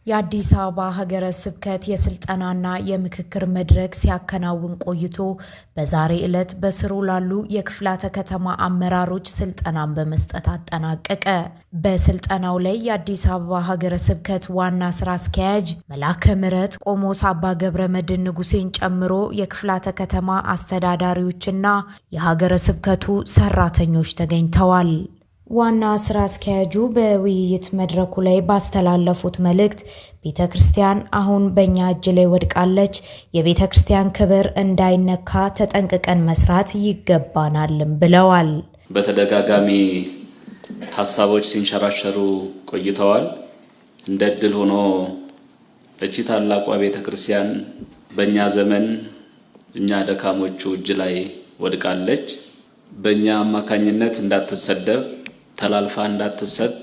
የአዲስ አበባ ሀገረ ስብከት የስልጠናና የምክክር መድረክ ሲያከናውን ቆይቶ በዛሬ ዕለት በስሩ ላሉ የክፍላተ ከተማ አመራሮች ስልጠናን በመስጠት አጠናቀቀ። በስልጠናው ላይ የአዲስ አበባ ሀገረ ስብከት ዋና ስራ አስኪያጅ መላከ ምሕረት ቆሞስ አባ ገብረ መድኅን ንጉሴን ጨምሮ የክፍላተ ከተማ አስተዳዳሪዎችና የሀገረ ስብከቱ ሰራተኞች ተገኝተዋል። ዋና ስራ አስኪያጁ በውይይት መድረኩ ላይ ባስተላለፉት መልእክት ቤተ ክርስቲያን አሁን በእኛ እጅ ላይ ወድቃለች፣ የቤተ ክርስቲያን ክብር እንዳይነካ ተጠንቅቀን መስራት ይገባናልም ብለዋል። በተደጋጋሚ ሀሳቦች ሲንሸራሸሩ ቆይተዋል። እንደ ዕድል ሆኖ እቺ ታላቋ ቤተ ክርስቲያን በእኛ ዘመን እኛ ደካሞቹ እጅ ላይ ወድቃለች። በእኛ አማካኝነት እንዳትሰደብ ተላልፋ እንዳትሰጥ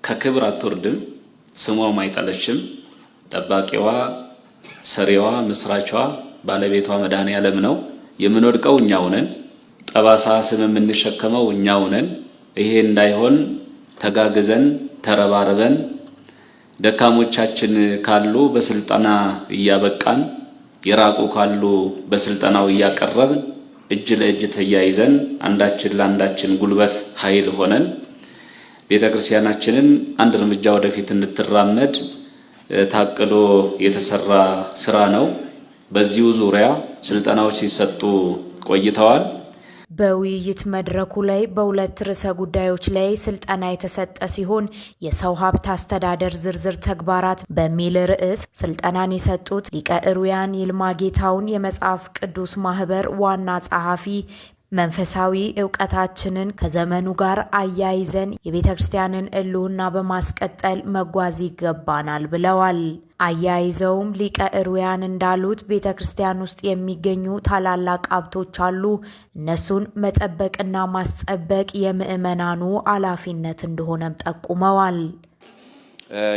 ከክብር አትወርድም፣ ስሟም አይጠለሽም። ጠባቂዋ፣ ሰሪዋ፣ መስራቿ፣ ባለቤቷ መድኃኔዓለም ነው። የምንወድቀው እኛው ነን። ጠባሳ ስም የምንሸከመው እኛው ነን። ይሄ እንዳይሆን ተጋግዘን ተረባርበን ደካሞቻችን ካሉ በስልጠና እያበቃን የራቁ ካሉ በስልጠናው እያቀረብን እጅ ለእጅ ተያይዘን አንዳችን ለአንዳችን ጉልበት ኃይል ሆነን ቤተክርስቲያናችንን አንድ እርምጃ ወደፊት እንድትራመድ ታቅዶ የተሰራ ስራ ነው። በዚሁ ዙሪያ ስልጠናዎች ሲሰጡ ቆይተዋል። በውይይት መድረኩ ላይ በሁለት ርዕሰ ጉዳዮች ላይ ስልጠና የተሰጠ ሲሆን የሰው ሀብት አስተዳደር ዝርዝር ተግባራት በሚል ርዕስ ስልጠናን የሰጡት ሊቀ ዕሩያን ይልማ ጌታውን የመጽሐፍ ቅዱስ ማህበር ዋና ጸሐፊ መንፈሳዊ ዕውቀታችንን ከዘመኑ ጋር አያይዘን የቤተ ክርስቲያንን ሕልውና በማስቀጠል መጓዝ ይገባናል ብለዋል። አያይዘውም ሊቀ ዕሩያን እንዳሉት ቤተ ክርስቲያን ውስጥ የሚገኙ ታላላቅ ሀብቶች አሉ። እነሱን መጠበቅና ማስጠበቅ የምዕመናኑ ኃላፊነት እንደሆነም ጠቁመዋል።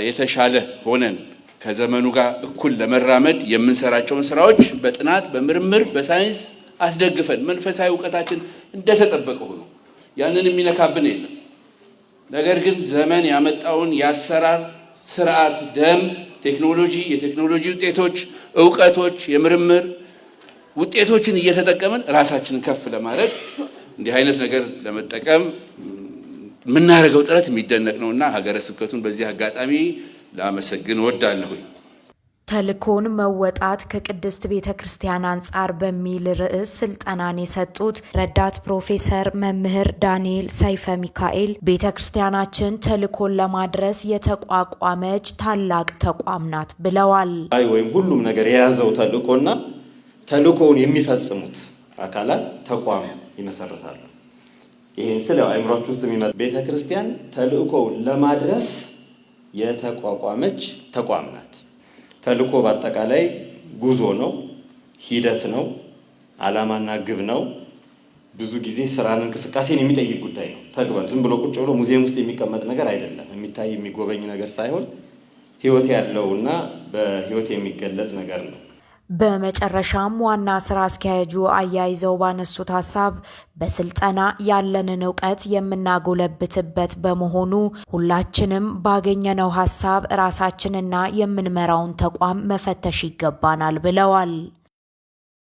የተሻለ ሆነን ከዘመኑ ጋር እኩል ለመራመድ የምንሰራቸውን ስራዎች በጥናት በምርምር በሳይንስ አስደግፈን መንፈሳዊ ዕውቀታችን እንደተጠበቀ ሆኖ ያንን የሚነካብን የለም። ነገር ግን ዘመን ያመጣውን የአሰራር ስርዓት፣ ደንብ፣ ቴክኖሎጂ፣ የቴክኖሎጂ ውጤቶች፣ ዕውቀቶች፣ የምርምር ውጤቶችን እየተጠቀምን ራሳችንን ከፍ ለማድረግ እንዲህ አይነት ነገር ለመጠቀም የምናደርገው ጥረት የሚደነቅ ነውና ሀገረ ስብከቱን በዚህ አጋጣሚ ላመሰግን እወዳለሁ። ተልእኮን መወጣት ከቅድስት ቤተ ክርስቲያን አንጻር በሚል ርዕስ ስልጠናን የሰጡት ረዳት ፕሮፌሰር መምህር ዳንኤል ሰይፈ ሚካኤል ቤተ ክርስቲያናችን ተልእኮን ለማድረስ የተቋቋመች ታላቅ ተቋም ናት ብለዋል። ወይም ሁሉም ነገር የያዘው ተልእኮና ተልእኮውን የሚፈጽሙት አካላት ተቋም ይመሰርታሉ። ይሄን ስለ አእምሯችሁ ውስጥ የሚመጣ ቤተ ክርስቲያን ተልእኮውን ለማድረስ የተቋቋመች ተቋም ናት። ተልእኮ በአጠቃላይ ጉዞ ነው፣ ሂደት ነው፣ ዓላማና ግብ ነው። ብዙ ጊዜ ስራን፣ እንቅስቃሴን የሚጠይቅ ጉዳይ ነው። ተግባር ዝም ብሎ ቁጭ ብሎ ሙዚየም ውስጥ የሚቀመጥ ነገር አይደለም። የሚታይ የሚጎበኝ ነገር ሳይሆን ህይወት ያለውና በህይወት የሚገለጽ ነገር ነው። በመጨረሻም ዋና ስራ አስኪያጁ አያይዘው ባነሱት ሀሳብ በስልጠና ያለንን ዕውቀት የምናጎለብትበት በመሆኑ ሁላችንም ባገኘነው ሀሳብ ራሳችንና የምንመራውን ተቋም መፈተሽ ይገባናል ብለዋል።